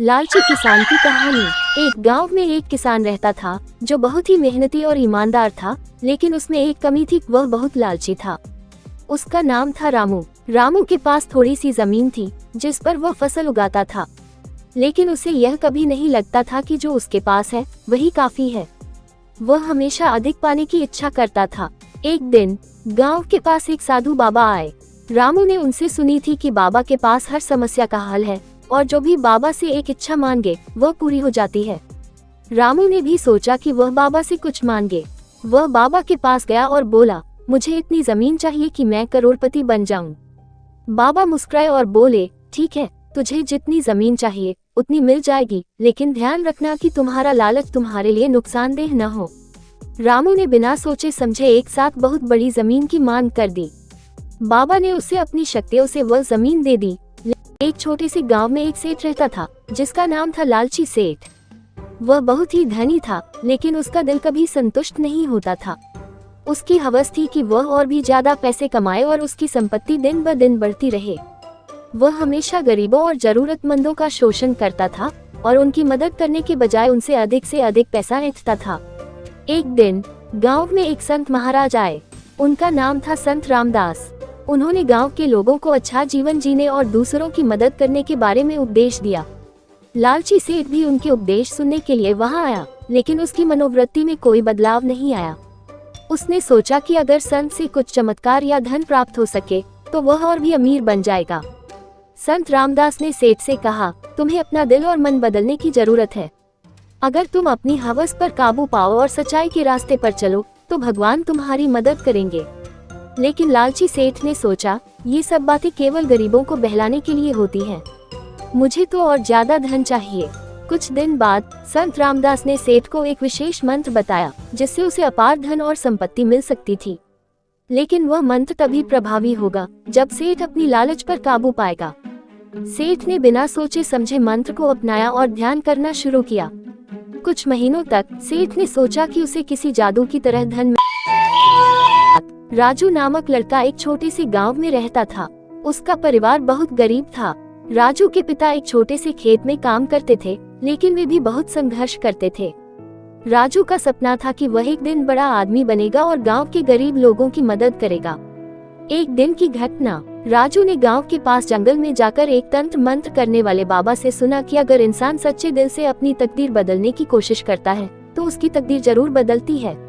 लालची किसान की कहानी। एक गांव में एक किसान रहता था जो बहुत ही मेहनती और ईमानदार था, लेकिन उसमें एक कमी थी, वह बहुत लालची था। उसका नाम था रामू। रामू के पास थोड़ी सी जमीन थी जिस पर वह फसल उगाता था, लेकिन उसे यह कभी नहीं लगता था कि जो उसके पास है वही काफी है। वह हमेशा अधिक पाने की इच्छा करता था। एक दिन गांव के पास एक साधु बाबा आए। रामू ने उनसे सुनी थी कि बाबा के पास हर समस्या का हल है और जो भी बाबा से एक इच्छा मांगे वह पूरी हो जाती है। रामू ने भी सोचा कि वह बाबा से कुछ मांगे। वह बाबा के पास गया और बोला, मुझे इतनी जमीन चाहिए कि मैं करोड़पति बन जाऊं। बाबा मुस्कुराए और बोले, ठीक है, तुझे जितनी जमीन चाहिए उतनी मिल जाएगी, लेकिन ध्यान रखना कि तुम्हारा लालच तुम्हारे लिए नुकसानदेह न हो। रामू ने बिना सोचे समझे एक साथ बहुत बड़ी जमीन की मांग कर दी। बाबा ने उसे अपनी शक्तियों से वह जमीन दे दी। एक छोटे से गांव में एक सेठ रहता था जिसका नाम था लालची सेठ। वह बहुत ही धनी था, लेकिन उसका दिल कभी संतुष्ट नहीं होता था। उसकी हवस थी कि वह और भी ज्यादा पैसे कमाए और उसकी संपत्ति दिन ब दिन बढ़ती रहे। वह हमेशा गरीबों और जरूरतमंदों का शोषण करता था और उनकी मदद करने के बजाय उनसे अधिक से अधिक पैसा ऐंठता था। एक दिन गांव में एक संत महाराज आए। उनका नाम था संत रामदास। उन्होंने गांव के लोगों को अच्छा जीवन जीने और दूसरों की मदद करने के बारे में उपदेश दिया। लालची सेठ भी उनके उपदेश सुनने के लिए वहां आया, लेकिन उसकी मनोवृत्ति में कोई बदलाव नहीं आया। उसने सोचा कि अगर संत से कुछ चमत्कार या धन प्राप्त हो सके तो वह और भी अमीर बन जाएगा। संत रामदास ने सेठ से कहा, तुम्हें अपना दिल और मन बदलने की जरूरत है। अगर तुम अपनी हवस पर काबू पाओ और सच्चाई के रास्ते पर चलो तो भगवान तुम्हारी मदद करेंगे। लेकिन लालची सेठ ने सोचा, ये सब बातें केवल गरीबों को बहलाने के लिए होती हैं। मुझे तो और ज्यादा धन चाहिए। कुछ दिन बाद संत रामदास ने सेठ को एक विशेष मंत्र बताया जिससे उसे अपार धन और संपत्ति मिल सकती थी। लेकिन वह मंत्र तभी प्रभावी होगा जब सेठ अपनी लालच पर काबू पाएगा। सेठ ने बिना सोचे समझे मंत्र को अपनाया और ध्यान करना शुरू किया। कुछ महीनों तक सेठ ने सोचा कि उसे किसी जादू की तरह धन। राजू नामक लड़का एक छोटे से गांव में रहता था। उसका परिवार बहुत गरीब था। राजू के पिता एक छोटे से खेत में काम करते थे, लेकिन वे भी बहुत संघर्ष करते थे। राजू का सपना था कि वह एक दिन बड़ा आदमी बनेगा और गांव के गरीब लोगों की मदद करेगा। एक दिन की घटना, राजू ने गांव के पास जंगल में जाकर एक तंत्र मंत्र करने वाले बाबा से सुना कि अगर इंसान सच्चे दिल से अपनी तकदीर बदलने की कोशिश करता है तो उसकी तकदीर जरूर बदलती है।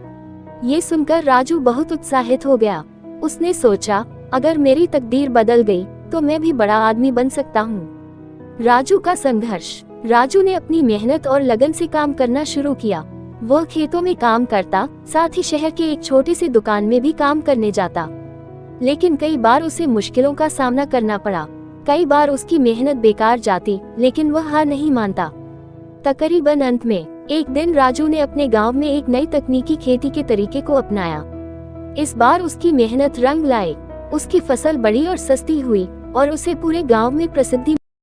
ये सुनकर राजू बहुत उत्साहित हो गया। उसने सोचा, अगर मेरी तकदीर बदल गई तो मैं भी बड़ा आदमी बन सकता हूँ। राजू का संघर्ष। राजू ने अपनी मेहनत और लगन से काम करना शुरू किया। वह खेतों में काम करता, साथ ही शहर के एक छोटे से दुकान में भी काम करने जाता। लेकिन कई बार उसे मुश्किलों का सामना करना पड़ा। कई बार उसकी मेहनत बेकार जाती, लेकिन वह हार नहीं मानता। तकरीबन अंत में एक दिन राजू ने अपने गांव में एक नई तकनीकी खेती के तरीके को अपनाया। इस बार उसकी मेहनत रंग लाई। उसकी फसल बड़ी और सस्ती हुई और उसे पूरे गांव में प्रसिद्धि